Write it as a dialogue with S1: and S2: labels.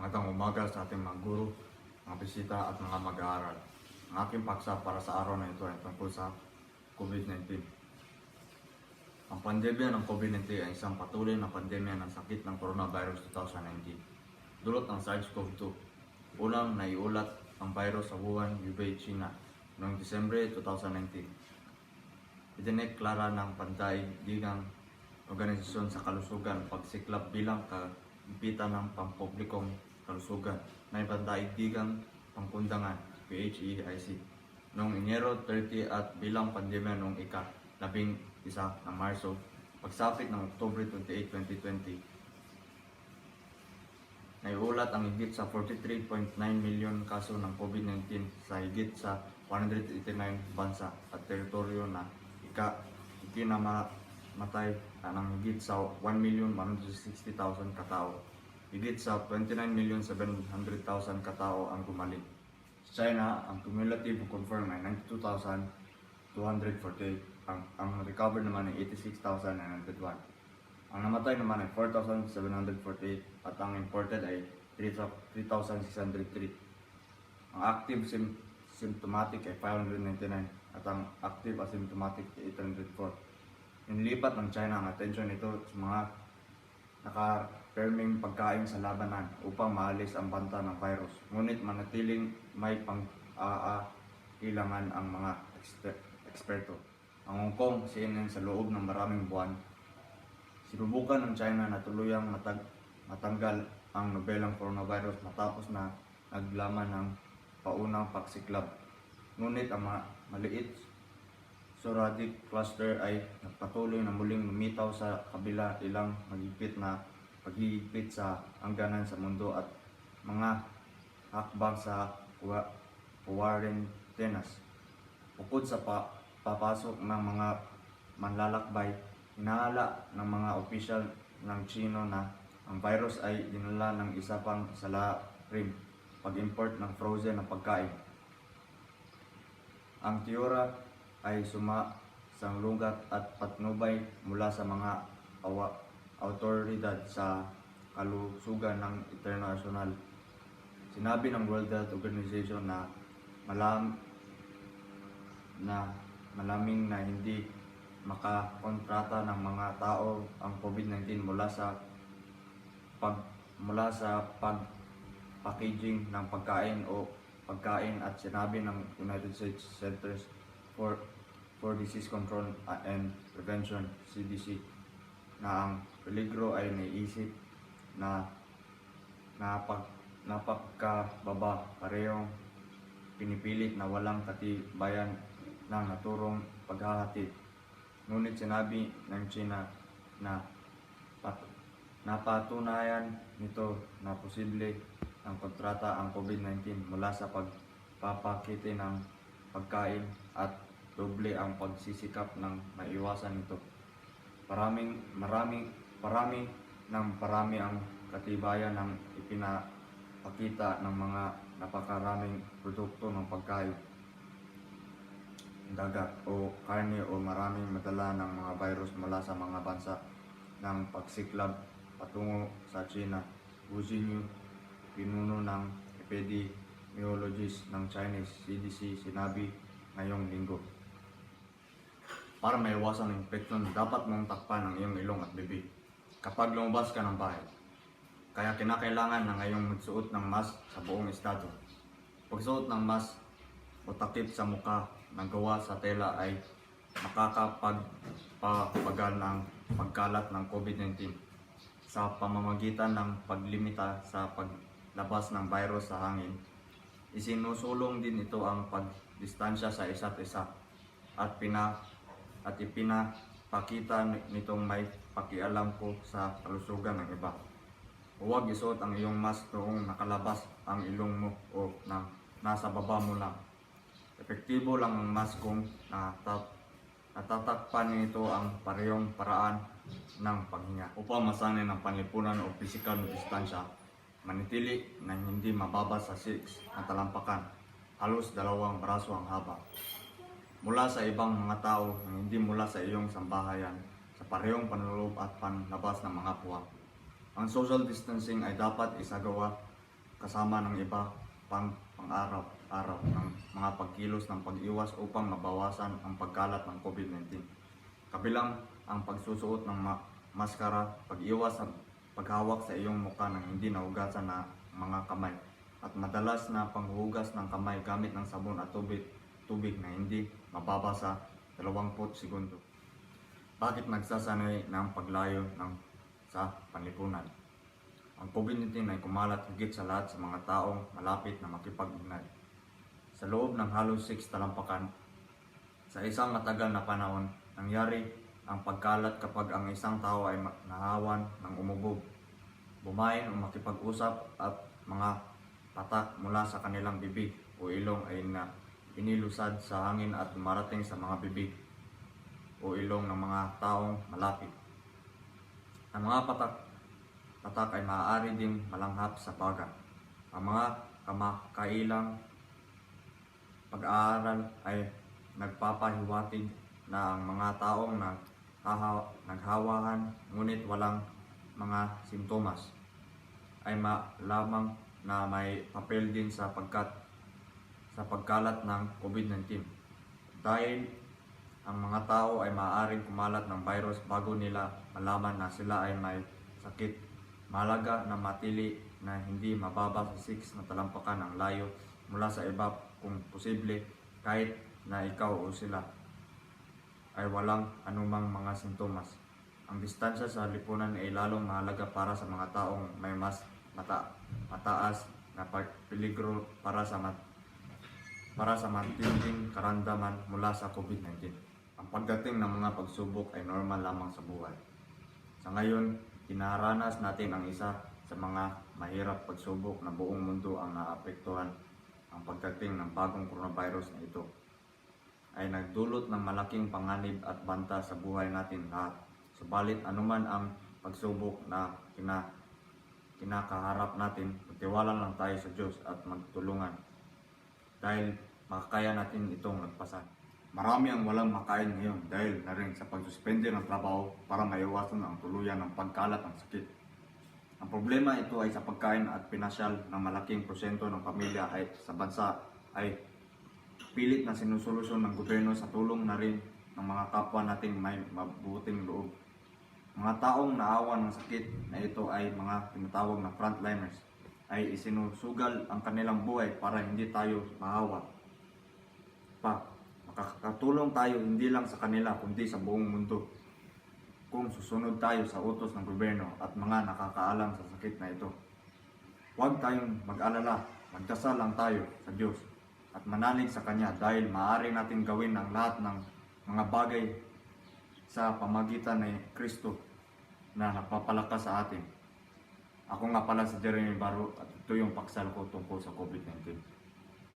S1: Magandang umaga sa ating mga guro, mga bisita at mga mag-aaral. Ang aking paksa para sa araw na ito ay tungkol sa COVID-19. Ang pandemya ng COVID-19 ay isang patuloy na pandemya ng sakit ng coronavirus 2019. Dulot ng SARS-CoV-2. Unang naiulat ang virus sa Wuhan, Hubei, China noong Disyembre 2019. Idineklara ng Pandaigdigang Organisasyon sa Kalusugan pagsiklab bilang kagipitan ng pampublikong kalusugan na Pandaigdigang Pangkundangan PHEIC noong Enero 30 at bilang pandemya noong ika-11 ng Marso pagsapit ng Oktubre 28, 2020. Naiulat ang higit sa 43.9 milyon kaso ng COVID-19 sa higit sa 189 bansa at teritoryo na ikinamatay ng higit sa 1,160,000 katao. Higit sa 29,700,000 katao ang gumaling. Sa China, ang cumulative confirmed ay 92,248. Ang recovered naman ay 86,901. Ang namatay naman ay 4,748 at ang imported ay 3,603. Ang active symptomatic ay 599 at ang active asymptomatic ay 804. Inilipat ng China ang atensyon nito sa mga naka-perming pagkain sa labanan upang maalis ang banta ng virus. Ngunit manatiling may pang-aakilangan ang mga eksperto. Ang Hong Kong, CNN sa loob ng maraming buwan, sinubukan ng China na tuluyang matanggal ang nobelang coronavirus matapos na naglaman ng paunang pagsiklab. Ngunit ang maliit sporadic cluster ay nagpatuloy na muling lumitaw sa kabila ilang paghihigpit sa hangganan sa mundo at mga hakbang sa quarantenas. Bukod sa papasok ng mga manlalakbay, hinahala ng mga opisyal ng Chino na ang virus ay dinala ng isa pang salarin pag-import ng frozen na pagkain. Ang teorya ay sumasalungat at patnubay mula sa mga autoridad sa kalusugan ng internasyonal. Sinabi ng World Health Organization na malaming na hindi makakontrata ng mga tao ang COVID-19 mula sa pag-packaging ng pagkain at sinabi ng United States Centers for Disease Control and Prevention CDC na ang peligro ay naiisip na napakababa, parehong pinipilit na walang katibayan ng naturong paghahatid. Ngunit sinabi ng China na napatunayan nito na posible ng kontrata ang COVID-19 mula sa pagpapakite ng pagkain at doble ang pagsisikap ng maiwasan ito. Parami ang katibayan ng ipinapakita ng mga napakaraming produkto ng pagkain, dagat o karne o maraming madala ng mga virus mula sa mga bansa ng pagsiklab patungo sa China. Wu Xinyu, pinuno ng epidemiologist ng Chinese CDC, sinabi ngayong linggo. Para maiwasan ang infeksyon, dapat mong takpan ang iyong ilong at bibig kapag lumabas ka ng bahay. Kaya kinakailangan na ngayong magsuot ng mask sa buong estado. Pagsuot ng mask o takip sa mukha na gawa sa tela ay makakapagpapagal ng pagkalat ng COVID-19 sa pamamagitan ng paglimita sa paglabas ng virus sa hangin. Isinusulong din ito ang pagdistansya sa isa't isa at ipinapakita nitong may pakialam ko sa kalusugan ng iba. Huwag isuot ang iyong mask noong nakalabas ang ilong mo o nasa baba mo lang. Epektibo lang ang mask kung natatakpan nito ang parehong paraan ng paghinga. Upang masanay ng panlipunan o pisikal na distansya, manitili na hindi mababa sa 6 na talampakan, halos 2 braso ang haba. Mula sa ibang mga tao na hindi mula sa iyong sambahayan sa parehong panloob at panlabas ng mga puwang. Ang social distancing ay dapat isagawa kasama ng iba pang-araw-araw ng mga pagkilos ng pag-iwas upang mabawasan ang pagkalat ng COVID-19. Kabilang ang pagsusuot ng maskara, pag-iwas sa paghawak sa iyong mukha ng hindi nahugasan na mga kamay, at madalas na panghugas ng kamay gamit ng sabon at tubig na hindi mababa sa 20 segundo. Bakit nagsasanay ng paglayo sa panlipunan? Ang COVID-19 ay kumalat higit sa lahat sa mga taong malapit na makipag-ugnay. Sa loob ng halos 6 talampakan, sa isang matagal na panahon, nangyari ang pagkalat kapag ang isang tao ay nahawan ng umubog, bumain o makipag-usap at mga patak mula sa kanilang bibig o ilong ay inilusad sa hangin at marating sa mga bibig o ilong ng mga taong malapit. Ang mga patak ay maaari ding malanghap sa baga. Ang mga kamakailang pag-aaral ay nagpapahiwatig na ang mga taong naghawahan ngunit walang mga simptomas ay malamang na may papel din sa pagkalat ng COVID-19. Dahil ang mga tao ay maaaring kumalat ng virus bago nila malaman na sila ay may sakit. Mahalaga na matili na hindi mababa sa 6 na talampakan ang layo mula sa iba kung posible, kahit na ikaw o sila ay walang anumang mga sintomas. Ang distansya sa lipunan ay lalong mahalaga para sa mga taong may mas mataas na peligro para sa matinding karamdaman mula sa COVID-19. Ang pagdating ng mga pagsubok ay normal lamang sa buhay. Sa ngayon, dinaranas natin ang isa sa mga mahirap pagsubok na buong mundo ang naapektuhan. Ang pagdating ng bagong coronavirus na ito ay nagdulot ng malaking panganib at banta sa buhay natin lahat. Subalit anuman ang pagsubok na kinakaharap natin, magtiwala lang tayo sa Diyos at magtulungan dahil makakaya natin itong lagpasan. Marami ang walang makain ngayon dahil na rin sa pagsuspende ng trabaho para maiwasan ang tuluyan ng pagkalat ng sakit. Ang problema ito ay sa pagkain at pinasyal ng malaking porsyento ng pamilya ay sa bansa ay pilit na sinusolusyon ng gobyerno sa tulong na rin ng mga kapwa nating may mabuting loob. Mga taong naawan ng sakit na ito ay mga tinatawag na frontliners ay isinusugal ang kanilang buhay para hindi tayo mahawa pa. Makakatulong tayo hindi lang sa kanila kundi sa buong mundo kung susunod tayo sa utos ng gobyerno at mga nakakaalam sa sakit na ito. Huwag tayong mag-alala, magdasal lang tayo sa Diyos at manalig sa Kanya dahil maaari natin gawin ang lahat ng mga bagay sa pamagitan ni Kristo na nagpapalakas sa atin. Ako nga pala si Jeremy Baro at ito yung paksal ko tungkol sa COVID-19.